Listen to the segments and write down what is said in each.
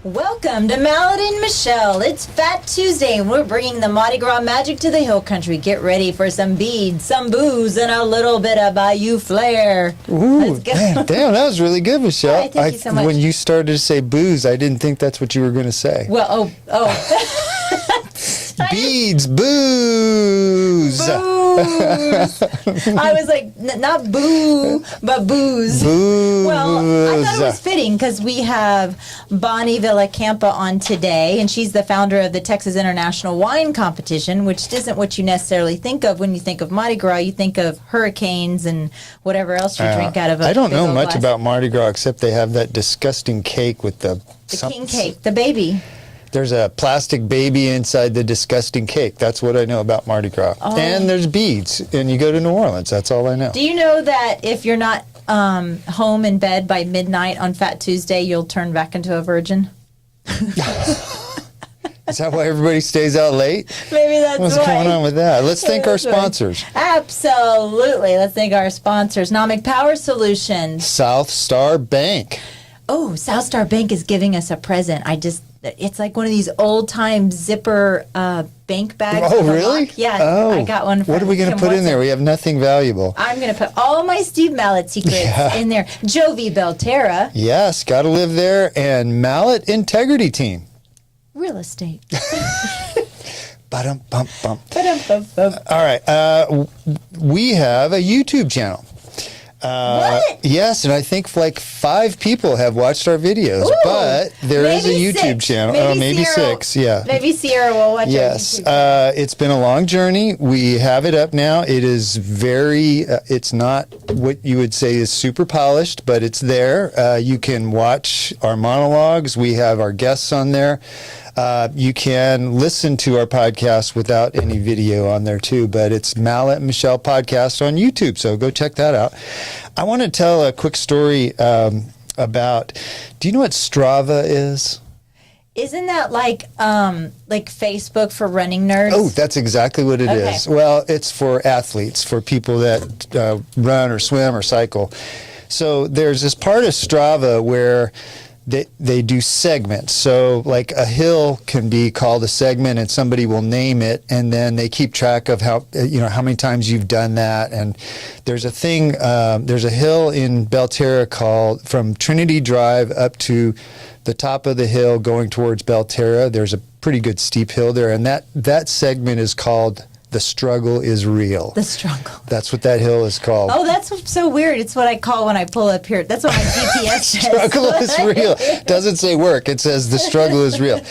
Welcome to Mallet and Michelle. It's Fat Tuesday, and we're bringing the Mardi Gras magic to the hill country. Get ready for some beads, some booze, and a little bit of Bayou flair. Ooh, damn, that was really good, Michelle. Right, thank you so much. When you started to say booze, I didn't think that's what you were going to say. Well, Beads, booze. Booze. I was like, not boo, but booze. Booze. Well, I thought it was fitting because we have Bonnie Villacampa on today, and she's the founder of the Texas International Wine Competition, which isn't what you necessarily think of when you think of Mardi Gras. You think of hurricanes and whatever else you drink out of a I don't big know old much glass. about Mardi Gras except they have that disgusting cake with the king cake, the baby. There's a plastic baby inside the disgusting cake. That's what I know about Mardi Gras. Oh. And there's beads, and you go to New Orleans. That's all I know. Do you know that if you're not home in bed by midnight on Fat Tuesday, you'll turn back into a virgin? Is that why everybody stays out late? Maybe that's What's why. going on with that? Let's thank our sponsors. Absolutely. Let's thank our sponsors. Nomic Power Solutions. South Star Bank. Oh, South Star Bank is giving us a present. It's like one of these old-time zipper bank bags. Oh, with a really? lock. Yeah, Oh. I got one. What are we going to put in there? We have nothing valuable. I'm going to put all my Steve Mallet secrets in there. Jovi Belterra. Yes, got to live there. And Mallet Integrity Team. Real estate. Ba-dum-bum-bum. Ba-dum-bum-bum. All right. We have a YouTube channel. What? Yes, and I think like 5 people have watched our videos, Ooh, but there is a YouTube channel. Maybe Sierra 6, yeah. Maybe Sierra will watch Yes, our YouTube channel. it's been a long journey. We have it up now. It is very, it's not what you would say is super polished, but it's there. You can watch our monologues. We have our guests on there. You can listen to our podcast without any video on there too, but it's Mallet and Michelle Podcast on YouTube, so go check that out. I want to tell a quick story about, do you know what Strava is? Isn't that like Facebook for running nerds? Oh, that's exactly what it is. Well, it's for athletes, for people that run or swim or cycle. So there's this part of Strava where they do segments. So like a hill can be called a segment and somebody will name it, and then they keep track of how many times you've done that. And there's a thing, there's a hill in Belterra called from Trinity Drive up to the top of the hill going towards Belterra. There's a pretty good steep hill there, and that segment is called The Struggle is Real. The Struggle. That's what that hill is called. Oh, that's so weird. It's what I call when I pull up here. That's what my GPS says. Struggle is real. It doesn't say work. It says the struggle is real.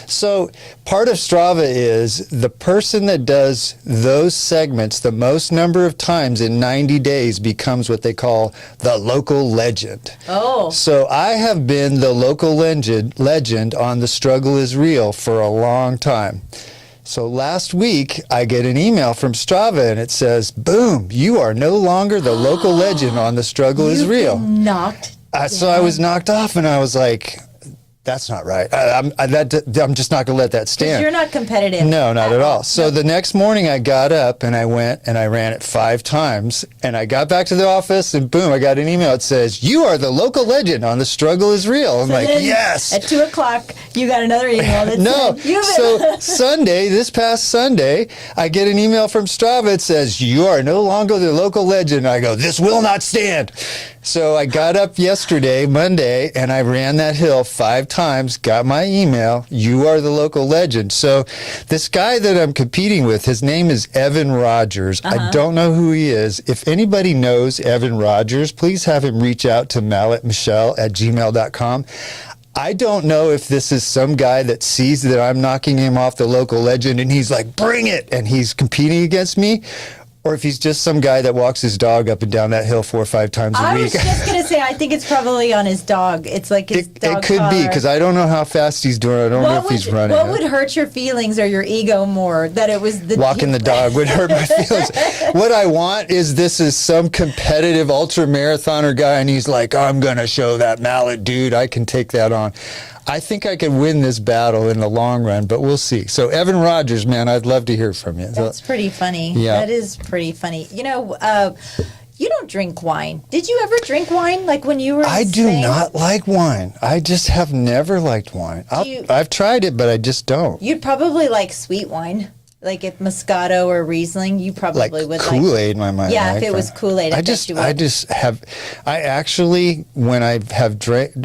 So part of Strava is the person that does those segments the most number of times in 90 days becomes what they call the local legend. Oh. So I have been the local legend on the struggle is real for a long time. So last week, I get an email from Strava, and it says, boom, you are no longer the local legend on the struggle is real. Knocked. So I was knocked off, and I was like, that's not right. I'm just not going to let that stand. You're not competitive. No, not at all. So the next morning I got up and I went and I ran it 5 times, and I got back to the office and boom, I got an email that says, you are the local legend on the struggle is real. I'm like, yes. At 2:00, you got another email that said, so this past Sunday, I get an email from Strava that says, you are no longer the local legend. I go, this will not stand. So I got up yesterday, Monday, and I ran that hill 5 times, got my email, you are the local legend. So this guy that I'm competing with, his name is Evan Rogers. I don't know who he is. If anybody knows Evan Rogers, please have him reach out to malletmichelle@gmail.com. I don't know if this is some guy that sees that I'm knocking him off the local legend and he's like, bring it, and he's competing against me, or if he's just some guy that walks his dog up and down that hill 4 or 5 times a week. I was just going to say, I think it's probably on his dog. It's like his dog It could be, because I don't know how fast he's doing. I don't know if he's running. What would hurt your feelings or your ego more? That it was the walking the dog would hurt my feelings. What I want is this is some competitive ultra marathoner guy, and he's like, I'm going to show that mallet dude. I can take that on. I think I can win this battle in the long run, but we'll see. So Evan Rogers, man, I'd love to hear from you. That's pretty funny. Yeah. That is pretty funny. You don't drink wine. Did you ever drink wine like when you were in I do Spain? not like wine. I just have never liked wine. I've tried it, but I just don't. You'd probably like sweet wine. Like if Moscato or Riesling, you probably Like would Kool-Aid, my mind. Yeah, if it was Kool-Aid, I actually, when I have drinking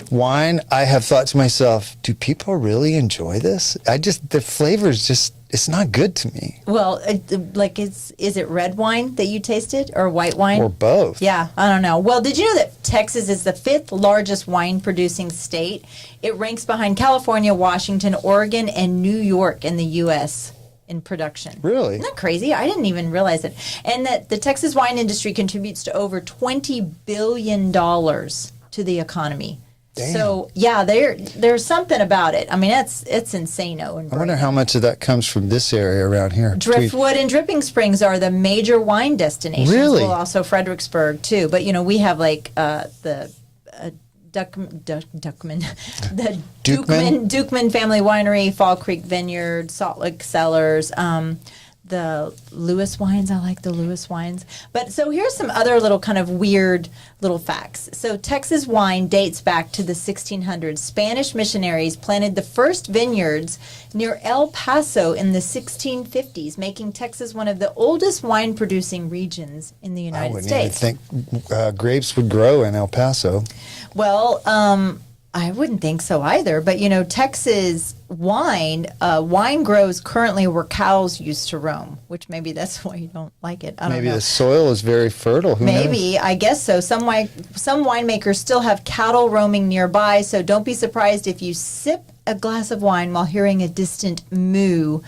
wine, I have thought to myself, do people really enjoy this? The flavors just, it's not good to me. Well, is it red wine that you tasted or white wine? Or both. Yeah, I don't know. Well, did you know that Texas is the 5th largest wine producing state? It ranks behind California, Washington, Oregon, and New York in the U.S. in production. Really? Isn't that crazy? I didn't even realize it. And that the Texas wine industry contributes to over $20 billion to the economy. Damn. So, yeah, there's something about it. I mean, it's insano. I wonder how much of that comes from this area around here. Driftwood and Dripping Springs are the major wine destinations. Really? Well, also Fredericksburg, too. But, we have, like, the Dukeman Family Winery, Fall Creek Vineyard, Salt Lake Cellars, the Lewis wines. I like the Lewis wines. But so here's some other little kind of weird little facts. So Texas wine dates back to the 1600s. Spanish missionaries planted the first vineyards near El Paso in the 1650s, making Texas one of the oldest wine producing regions in the United States. I wouldn't even think grapes would grow in El Paso. Well, I wouldn't think so either. But, Texas wine grows currently where cows used to roam, which maybe that's why you don't like it. I don't know. Maybe the soil is very fertile. Who knows? I guess so. Some winemakers still have cattle roaming nearby, so don't be surprised if you sip a glass of wine while hearing a distant moo.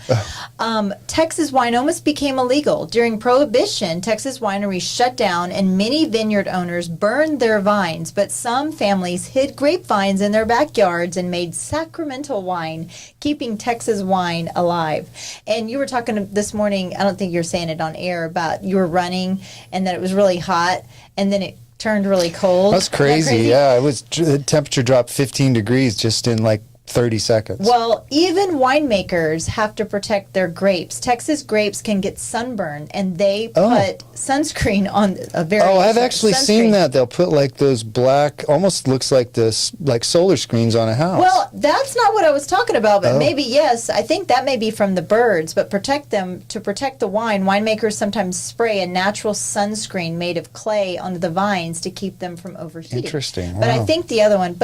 Texas wine almost became illegal. During Prohibition, Texas wineries shut down and many vineyard owners burned their vines, but some families hid grapevines in their backyards and made sacramental wine, keeping Texas wine alive. And you were talking this morning, I don't think you're saying it on air, about you were running and that it was really hot and then it turned really cold. That's crazy. Yeah, the temperature dropped 15 degrees just in like 30 seconds. Well, even winemakers have to protect their grapes. Texas grapes can get sunburn, and they put sunscreen on a very. Oh, I've actually seen that. They'll put like those black, almost looks like this, like solar screens on a house. Well, that's not what I was talking about, but maybe yes. I think that may be from the birds, but to protect the wine, winemakers sometimes spray a natural sunscreen made of clay onto the vines to keep them from overheating. Interesting. Wow. But I think the other one,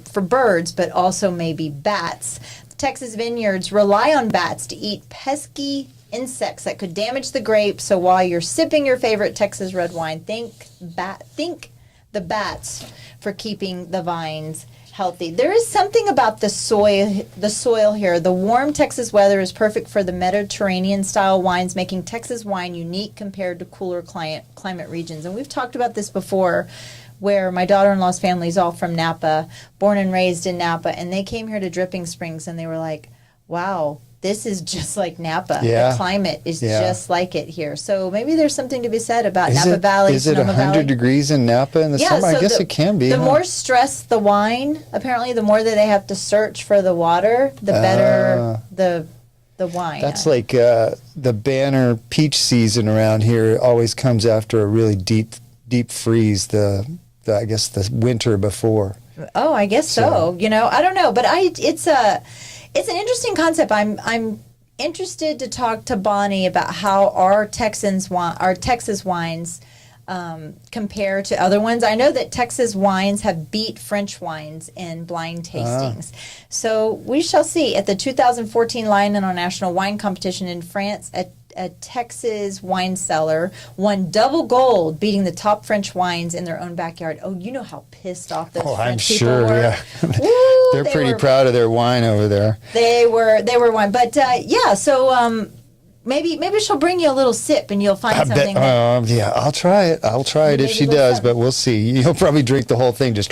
for birds, but also maybe bats. Texas vineyards rely on bats to eat pesky insects that could damage the grapes. So while you're sipping your favorite Texas red wine, think the bats for keeping the vines healthy. There is something about the soil here. The warm Texas weather is perfect for the Mediterranean style wines, making Texas wine unique compared to cooler climate regions. And we've talked about this before, where my daughter-in-law's family is all from Napa, born and raised in Napa, and they came here to Dripping Springs, and they were like, wow, this is just like Napa. Yeah. The climate is just like it here. So maybe there's something to be said about Napa Valley, Is it 100 degrees in Napa in the summer? I guess it can be. The more stressed the wine, apparently, the more that they have to search for the water, the better the wine. That's like the banner peach season around here always comes after a really deep freeze, I guess the winter before. Oh, I guess so. I don't know, but it's an interesting concept. I'm interested to talk to Bonnie about how our Texas wines compare to other ones. I know that Texas wines have beat French wines in blind tastings. So we shall see. At the 2014 Lion International Wine Competition in France, a Texas wine cellar won double gold, beating the top French wines in their own backyard. Oh, you know how pissed off those French people were. Yeah. Woo, They're pretty proud of their wine over there. They were wine. But so maybe she'll bring you a little sip and you'll find something. Yeah, I'll try it. If she does, but we'll see. You'll probably drink the whole thing, just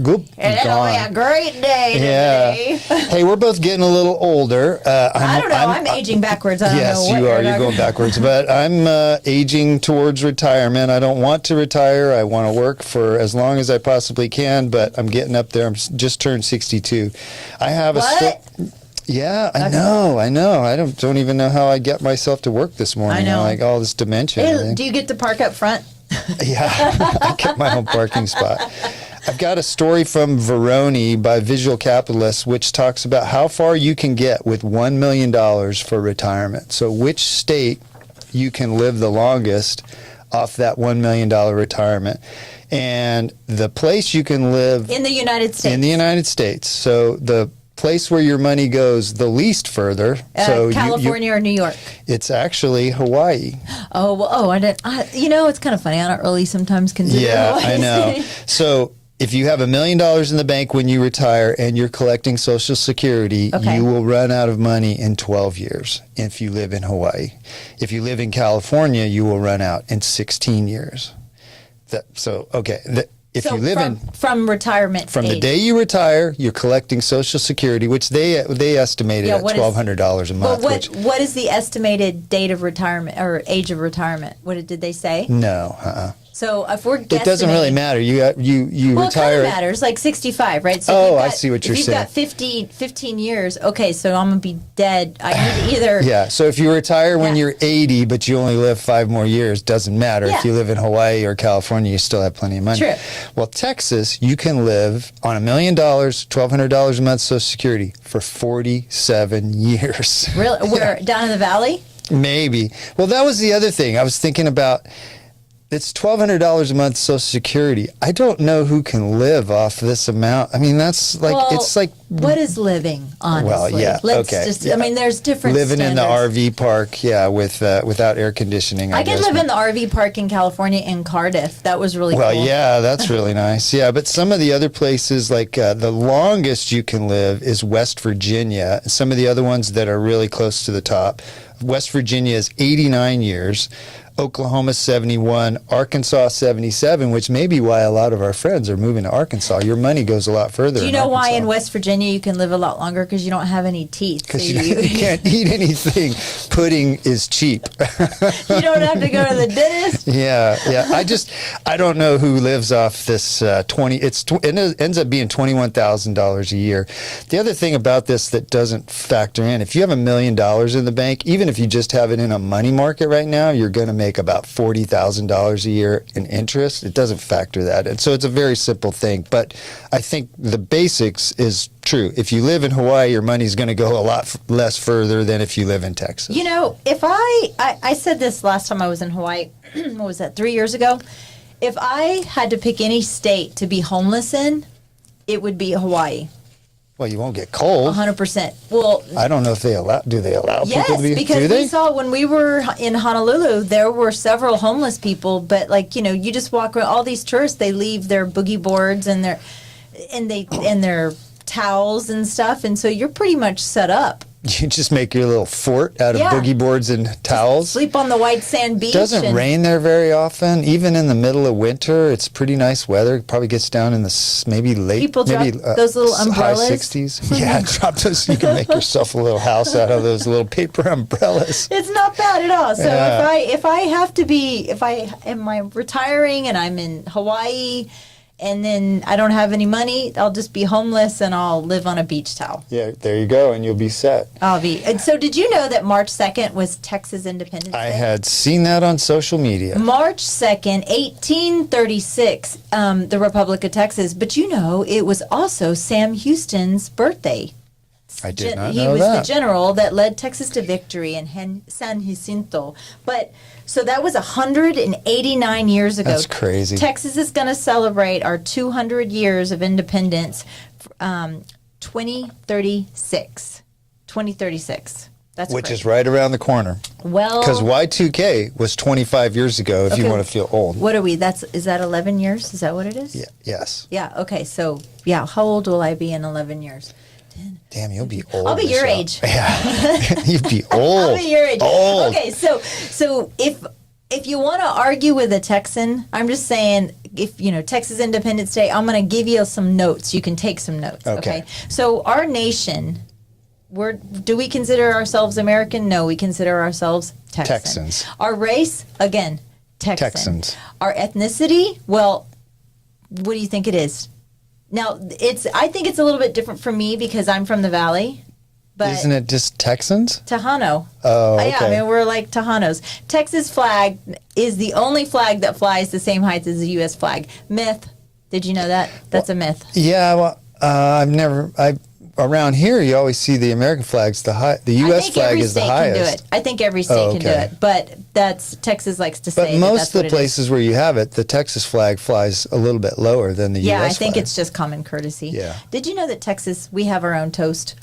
goop, and it'll be a great day today. Hey, we're both getting a little older. I don't know. I'm aging backwards. I don't know yes, what you are. You're going backwards. But I'm aging towards retirement. I don't want to retire. I want to work for as long as I possibly can, but I'm getting up there. I'm just turned 62. I have Yeah, I know. I don't even know how I get myself to work this morning. I know. Like all this dementia. and Hey, everything. do you get to park up front? Yeah, I get my own parking spot. I've got a story from Veroni by Visual Capitalist, which talks about how far you can get with $1 million for retirement. So which state you can live the longest off that $1 million retirement. And the place you can live In the United States. in the United States. So the place where your money goes the least further. So California or New York? it's actually Hawaii. Oh, well, I didn't. It's kind of funny. I don't really sometimes consider. Yeah, Hawaii I know. City. So if you have $1 million in the bank when you retire and you're collecting Social Security, Okay. you will run out of money in 12 years if you live in Hawaii. If you live in California, you will run out in 16 years. If So you live from retirement from the age. day you retire, you're collecting Social Security, which they estimated at what is- $1,200 a month. Well, which what is the estimated date of retirement or age of retirement? Did they say? no, So if we're guesstimating, it doesn't really matter. You Well, it kind retire. of matters, like 65, right? So Oh, if you've I see what you're if saying. you've got 15 years, okay, so I'm going to be dead. I need to either... Yeah, so if you retire when Yeah. you're 80, but you only live 5 more years, doesn't matter. Yeah. If you live in Hawaii or California, you still have plenty of money. True. Well, Texas, you can live on $1 million, $1,200 a month Social Security for 47 years. Really? We're down in the valley? Maybe. Well, that was the other thing. I was thinking about. It's $1,200 a month Social Security. I don't know who can live off this amount. I mean, that's like, Well, it's like what is living, honestly? Well, yeah, okay, yeah. I mean, there's different living in the standards. RV park, yeah, without air conditioning. I could guess. live in the RV park in California in Cardiff. That was really Well, cool. yeah, that's really nice. Yeah, but some of the other places, like the longest you can live is West Virginia. Some of the other ones that are really close to the top, West Virginia is 89 years. Oklahoma 71, Arkansas 77, which may be why a lot of our friends are moving to Arkansas. Your money goes a lot further. Do you in know why Arkansas. in West Virginia you can live a lot longer? Because you don't have any teeth. So Because you can't eat anything. Pudding is cheap. you don't have to go to the dentist. Yeah. I don't know who lives off this 20. It ends up being $21,000 a year. The other thing about this that doesn't factor in, if you have $1 million in the bank, even if you just have it in a money market right now, you're going to make about $40,000 a year in interest. It doesn't factor that in. So it's a very simple thing. But I think the basics is true. If you live in Hawaii, your money's going to go a lot less further than if you live in Texas. You know, if I said this last time I was in Hawaii, what was that, 3 years ago? If I had to pick any state to be homeless in, it would be Hawaii. Well, you won't get cold. 100%. Well, I don't know if they allow people yes, to be. because do they? we saw when we were in Honolulu, there were several homeless people, but you just walk around, all these tourists, they leave their boogie boards and their towels and stuff, and so you're pretty much set up. You just make your little fort out of Yeah. boogie boards and towels. Sleep on the white sand beach. Doesn't rain there very often. Even in the middle of winter, it's pretty nice weather. It probably gets down in the maybe late, People drop maybe those little umbrellas. high 60s. Yeah, drop those. You can make yourself a little house out of those little paper umbrellas. It's not bad at all. So Yeah. if I am retiring and I'm in Hawaii and then I don't have any money, I'll just be homeless and I'll live on a beach towel. Yeah, there you go, and you'll be set. And so did you know that March 2nd was Texas Independence I Day? had seen that on social media. March 2nd, 1836, the Republic of Texas. But you know, it was also Sam Houston's birthday. I did not He know was that. the general that led Texas to victory in San Jacinto. But so that was 189 years ago. That's crazy. Texas is going to celebrate our 200 years of independence, 2036. 2036. That's Which great. is right around the corner. Well, Because Y2K was 25 years ago, if you Okay. want to feel old. what are we? Is that 11 years? Is that what it is? Yeah, yes. Yeah. Okay. So yeah, how old will I be in 11 years? Damn, you'll be old. I'll be your Michelle. age. Yeah. You'd be old. I'll be your age. Old. Okay, so if you want to argue with a Texan, I'm just saying, if Texas Independence Day, I'm going to give you some notes. You can take some notes. Okay. So our nation, do we consider ourselves American? No, we consider ourselves Texan. Texans. Our race, again, Texan. Texans. Our ethnicity, well, what do you think it is? Now, I think it's a little bit different for me because I'm from the Valley. But isn't it just Texans? Tejano. Oh, okay. Yeah, I mean, we're like Tejanos. Texas flag is the only flag that flies the same height as the U.S. flag. Myth. Did you know that? That's a myth. Yeah, well, around here, you always see the American flags. The U.S. flag is the highest. I think every state can do it. But Texas likes to say. But most of the places where you have it, the Texas flag flies a little bit lower than the U.S. Yeah, flag. I think it's just common courtesy. Yeah. Did you know that Texas, we have our own toast?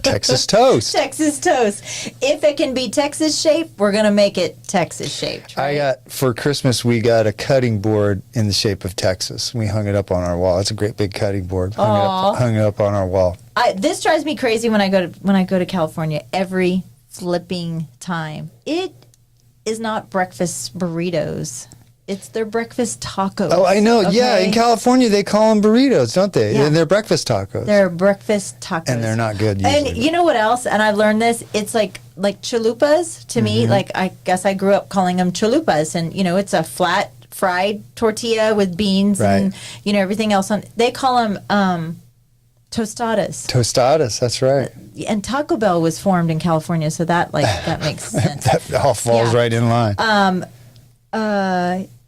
Texas toast. Texas toast. If it can be Texas shaped, we're going to make it Texas shaped. Right? For Christmas, we got a cutting board in the shape of Texas. We hung it up on our wall. It's a great big cutting board. Hung it up on our wall. This drives me crazy when I go to California every flipping time. It is not breakfast burritos. It's their breakfast tacos. Oh, I know. Okay? Yeah, in California they call them burritos, don't they? Yeah. And they're breakfast tacos. They're breakfast tacos. And they're not good usually. And you know what else? And I've learned this. It's like chalupas to me. Like I guess I grew up calling them chalupas, and it's a flat fried tortilla with beans and everything else on. They call them tostadas. Tostadas, that's right. And Taco Bell was formed in California, so that makes sense. That all falls right in line.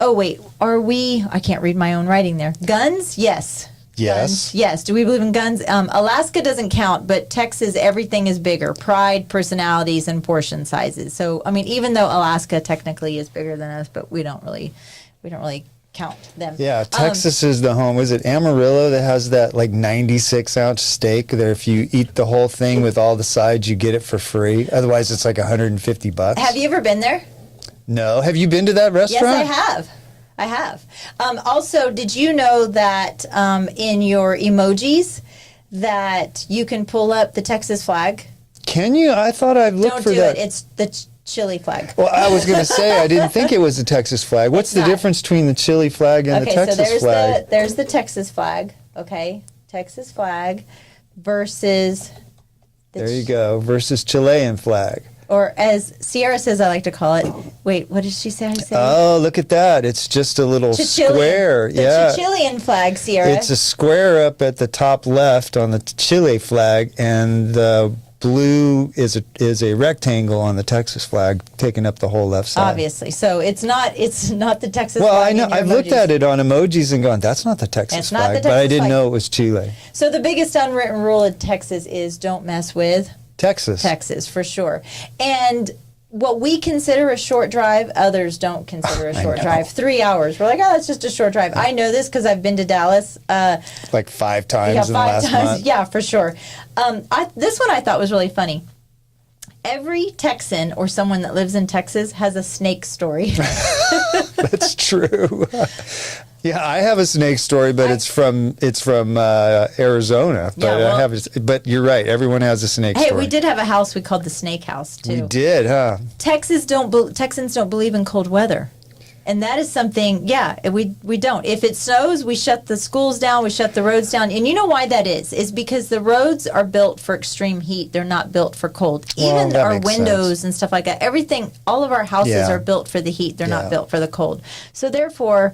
Oh wait, are we? I can't read my own writing there. Guns? Yes. Yes. Guns. Yes. Do we believe in guns? Alaska doesn't count, but Texas, everything is bigger. Pride, personalities, and portion sizes. So I mean, even though Alaska technically is bigger than us, but we don't really count them. Yeah, Texas is the home. Is it Amarillo that has that like 96-ounce steak there? If you eat the whole thing with all the sides, you get it for free. Otherwise, it's like $150. Have you ever been there? No. Have you been to that restaurant? Yes, I have. Also, did you know that in your emojis that you can pull up the Texas flag? Can you? I thought I looked for that. Don't do it. It's the Chile flag. Well, I was going to say, I didn't think it was the Texas flag. What's the difference between the Chile flag and the Texas flag? There's the Texas flag, okay? Texas flag versus... There you go, versus Chilean flag. Or as Sierra says, I like to call it... Wait, what did she say? Oh, look at that. It's just a little square. The Chilean flag, Sierra. It's a square up at the top left on the Chile flag, and the blue is a rectangle on the Texas flag, taking up the whole left side. Obviously, so it's not the Texas flag. Well, I know. I've looked at it on emojis and gone, that's not the Texas flag, but I didn't know it was Chile. So the biggest unwritten rule in Texas is don't mess with Texas, for sure. And what we consider a short drive, others don't consider a short drive. 3 hours. We're like, oh, it's just a short drive. I know this because I've been to Dallas. Like 5 times in the last month. Yeah, for sure. This one I thought was really funny. Every Texan or someone that lives in Texas has a snake story. That's true. Yeah, I have a snake story, but it's from Arizona. But but you're right. Everyone has a snake story. Hey, we did have a house we called the Snake House too. We did, huh? Texans don't believe in cold weather, and that is something. Yeah, we don't. If it snows, we shut the schools down. We shut the roads down, and you know why that is? Is because the roads are built for extreme heat. They're not built for cold. Even our windows and stuff like that. Everything, all of our houses are built for the heat. They're not built for the cold. So therefore,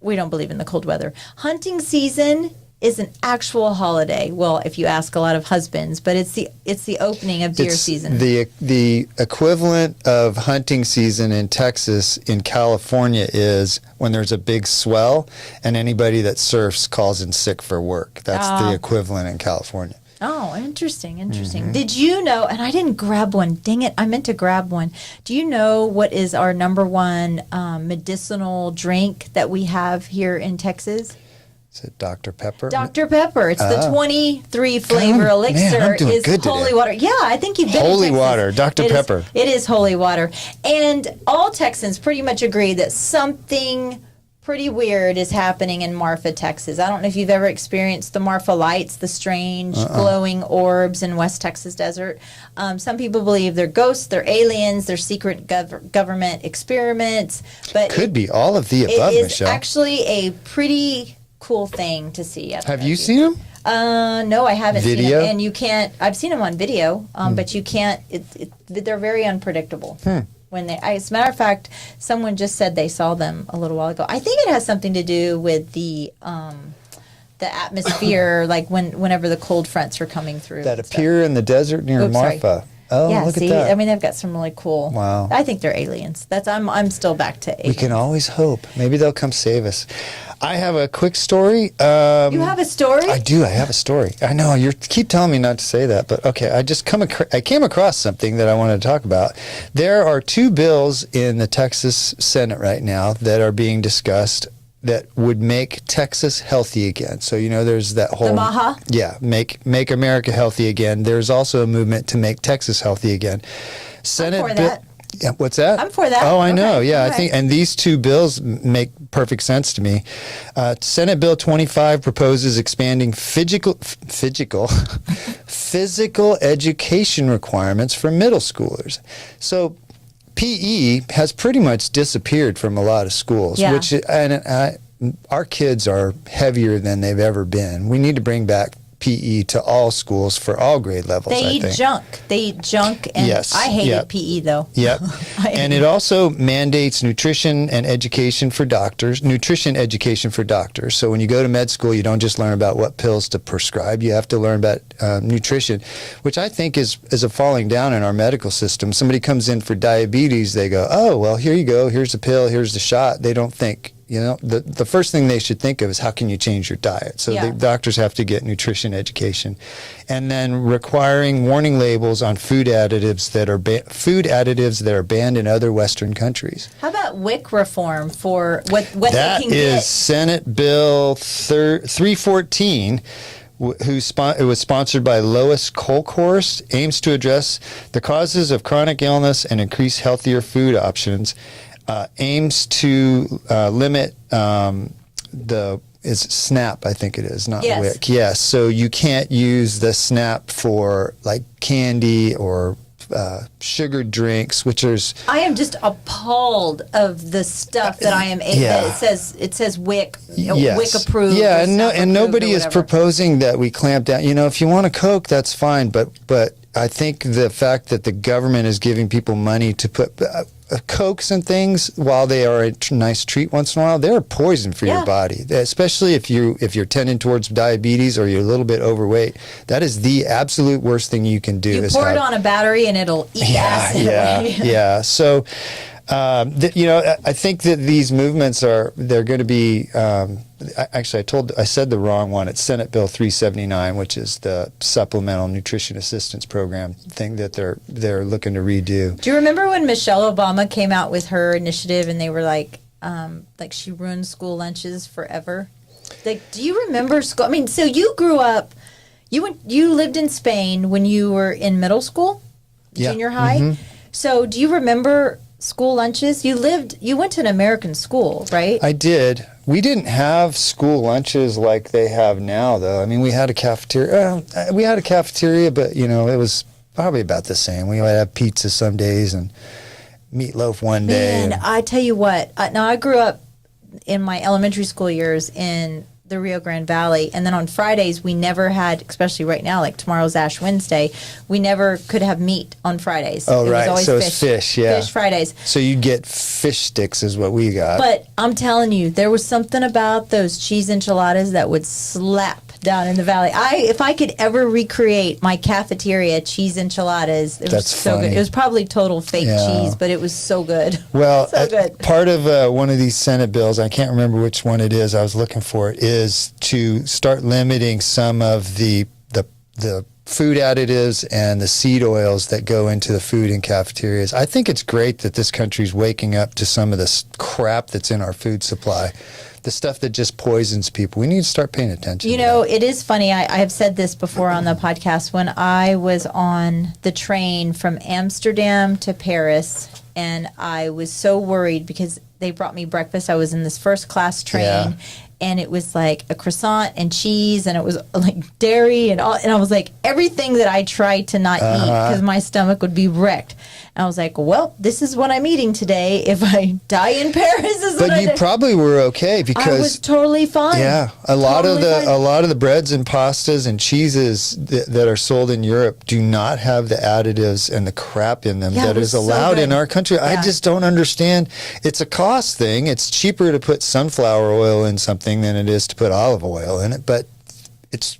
we don't believe in the cold weather. Hunting season is an actual holiday. Well, if you ask a lot of husbands, but it's the opening of deer season. The equivalent of hunting season in Texas in California is when there's a big swell and anybody that surfs calls in sick for work. That's the equivalent in California. Oh, interesting. Did you know, and I didn't grab one, dang it, I meant to grab one. Do you know what is our number one medicinal drink that we have here in Texas? Is it Dr. Pepper? Dr. Pepper. It's the 23 flavor elixir. Man, I'm doing is good holy today. water. Yeah, I think you've been Holy in Texas. water, Dr. Pepper. It is holy water. And all Texans pretty much agree that something pretty weird is happening in Marfa, Texas. I don't know if you've ever experienced the Marfa lights, the strange glowing orbs in West Texas desert. Some people believe they're ghosts, they're aliens, they're secret government experiments. But could be all of the above, Michelle. It is Michelle. actually a pretty cool thing to see. Have you seen them? No, I haven't seen Video? them. And you can't, I've seen them on video, but you can't, they're very unpredictable. As a matter of fact, someone just said they saw them a little while ago. I think it has something to do with the the atmosphere, like whenever the cold fronts are coming through. That appear in the desert near Marfa. Oh, yeah, look see, at that. I mean, they've got some really cool. Wow. I think they're aliens. I'm still back to aliens. We can always hope. Maybe they'll come save us. I have a quick story. You have a story? I do. I have a story. I know you keep telling me not to say that, but okay. I came across something that I wanted to talk about. There are 2 bills in the Texas Senate right now that are being discussed that would make Texas healthy again. So, there's that whole... The MAHA? Yeah, make America healthy again. There's also a movement to make Texas healthy again. I'm for that. Yeah, what's that? I'm for that. Oh, I know. Okay. Yeah, Okay. I think, and these 2 bills make perfect sense to me. Senate Bill 25 proposes expanding physical education requirements for middle schoolers. So PE has pretty much disappeared from a lot of schools, Yeah. our kids are heavier than they've ever been. We need to bring back PE to all schools for all grade levels. They I eat think. junk. They eat junk, and Yes. I hated Yep. PE though. Yep. And it also mandates nutrition education for doctors. So when you go to med school, you don't just learn about what pills to prescribe. You have to learn about nutrition, which I think is a falling down in our medical system. Somebody comes in for diabetes, they go, oh, well, here you go. Here's the pill. Here's the shot. They don't think. The first thing they should think of is how can you change your diet? So Yeah. the doctors have to get nutrition education, and then requiring warning labels on food additives that are banned in other Western countries. How about WIC reform for what they That can is get? Senate Bill 314. It was sponsored by Lois Kolkhorst, aims to address the causes of chronic illness and increase healthier food options. Aims to limit it's SNAP, I think it is, not Yes. WIC. Yes, so you can't use the SNAP for like candy or sugared drinks, which is... I am just appalled of the stuff that I am. Yeah. That it says WIC, Yes. WIC approved. Yeah, or and SNAP approved nobody or is whatever. proposing that we clamp down. If you want a Coke, that's fine, but I think the fact that the government is giving people money to put Cokes and things, while they are a nice treat once in a while, they're a poison for Yeah. your body, especially if you're tending towards diabetes or you're a little bit overweight. That is the absolute worst thing you can do. You is pour it have- on a battery and it'll eat acid away. yeah. So, I think that these movements they're going to be. Actually, I said the wrong one. It's Senate Bill 379, which is the Supplemental Nutrition Assistance Program thing that they're looking to redo. Do you remember when Michelle Obama came out with her initiative and they were like she ruined school lunches forever? Like, do you remember school? I mean, so you grew up, you lived in Spain when you were in middle school, Yeah. junior high. Mhm. So do you remember school lunches? You went to an American school, right? I did. We didn't have school lunches like they have now, though. I mean, we had a cafeteria. But it was probably about the same. We would have pizza some days and meatloaf one day. Man, I tell you what. Now I grew up in my elementary school years in the Rio Grande Valley, and then on Fridays we never had, especially right now, like tomorrow's Ash Wednesday, we never could have meat on Fridays. Oh, it right. was always So fish. it's fish, yeah. Fish Fridays. So you get fish sticks is what we got. But I'm telling you, there was something about those cheese enchiladas that would slap down in the valley. If I could ever recreate my cafeteria cheese enchiladas, it was That's so funny. good. It was probably total fake Yeah. cheese, but it was so good. Well, so good. part of one of these Senate bills, I can't remember which one it is, I was looking for it, is to start limiting some of the food additives and the seed oils that go into the food in cafeterias. I think it's great that this country's waking up to some of this crap that's in our food supply, the stuff that just poisons people. We need to start paying attention. You to know, that. it is funny. I have said this before on the podcast. When I was on the train from Amsterdam to Paris, and I was so worried because they brought me breakfast. I was in this first class train. Yeah. And it was like a croissant and cheese, and it was like dairy and all. And I was like, everything that I tried to not eat because my stomach would be wrecked. And I was like, well, this is what I'm eating today. If I die in Paris, is what But you probably were okay I because was totally fine. yeah, a lot Totally fine. of the breads and pastas and cheeses that are sold in Europe do not have the additives and the crap in them Yeah, it that was is so allowed in good. our country. I Yeah. just don't understand. It's a cost thing. It's cheaper to put sunflower oil in something than it is to put olive oil in it, but it's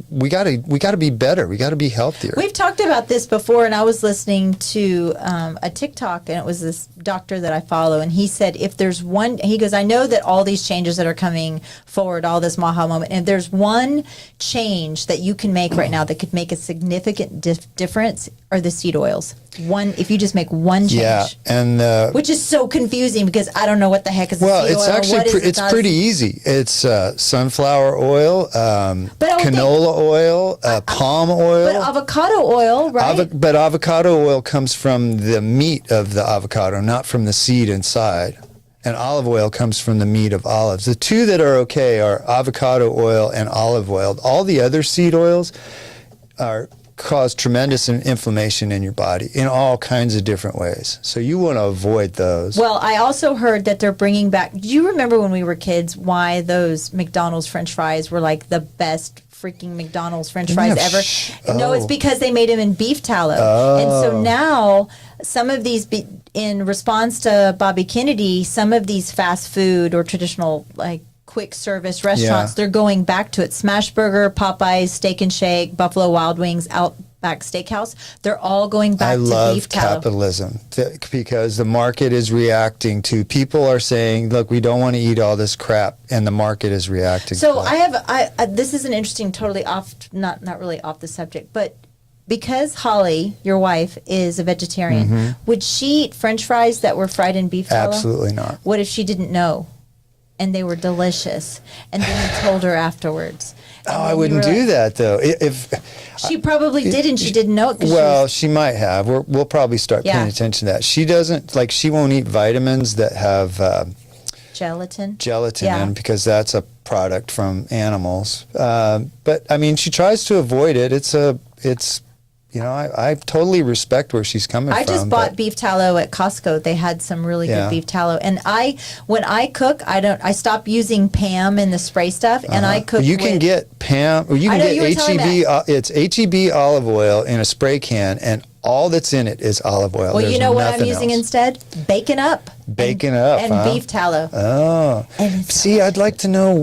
we got to be better. We got to be healthier. We've talked about this before, and I was listening to a TikTok, and it was this doctor that I follow, and he said, if there's one, he goes, I know that all these changes that are coming forward, all this Maha moment, and if there's one change that you can make right now that could make a significant difference, are the seed oils. One, if you just make one change. Yeah, and which is so confusing because I don't know what the heck is a well, seed it's oil. actually What is it's not- pretty easy. It's sunflower oil, But I would think- canola oil, palm oil. But avocado oil, right? But avocado oil comes from the meat of the avocado, not from the seed inside. And olive oil comes from the meat of olives. The two that are okay are avocado oil and olive oil. All the other seed oils cause tremendous inflammation in your body in all kinds of different ways. So you want to avoid those. Well, I also heard that they're bringing back. Do you remember when we were kids why those McDonald's French fries were like the best freaking McDonald's French fries ever? No, it's because they made them in beef tallow. And so now some of these, in response to Bobby Kennedy, some of these fast food or traditional like quick service restaurants, they're going back to it. Smashburger, Popeyes, Steak and Shake, Buffalo Wild Wings, Outback Steakhouse, they're all going back I to love beef tallow. capitalism because the market is reacting to, people are saying, look, we don't want to eat all this crap, and the market is reacting So to that. I this is an interesting, totally off, not really off the subject, but because Holly, your wife, is a vegetarian, would she eat French fries that were fried in beef tallow? Absolutely not. What if she didn't know? And they were delicious, and then you told her afterwards. Oh, I wouldn't do that though. If She probably did, and she didn't know it. 'Cause well, she might have. We'll probably start paying attention to that. She doesn't like. She won't eat vitamins that have gelatin. gelatin in because that's a product from animals. But I mean, she tries to avoid it. It's. You know, I totally respect where she's coming from. I just bought beef tallow at Costco. They had some really good beef tallow, and when I cook, I stop using Pam and the spray stuff, and I cook. You can get Pam. Or you can get HEB. It's HEB olive oil in a spray can, and all that's in it is olive oil. Well, There's you know what I'm nothing using else. instead? Bacon up. And beef tallow. Oh, And it's see, I'd like to know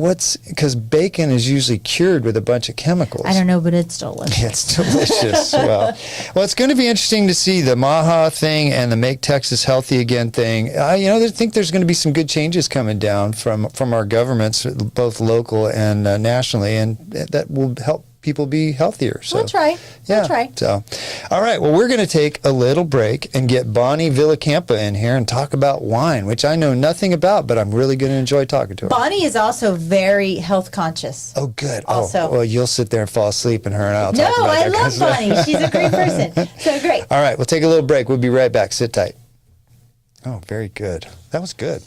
because bacon is usually cured with a bunch of chemicals. I don't know, but it's delicious. It's delicious. well, it's going to be interesting to see the Maha thing and the Make Texas Healthy Again thing. I think there's going to be some good changes coming down from our governments, both local and nationally, and that will help people be healthier. So We'll try. yeah. We'll try. So, all right. Well, we're going to take a little break and get Bonnie Villacampa in here and talk about wine, which I know nothing about, but I'm really going to enjoy talking to her. Bonnie is also very health conscious. Oh, good. Also. Oh, well, you'll sit there and fall asleep, and her and I'll No, talk about I that. love Bonnie. She's a great person. So great. All right. We'll take a little break. We'll be right back. Sit tight. Oh, very good. That was good.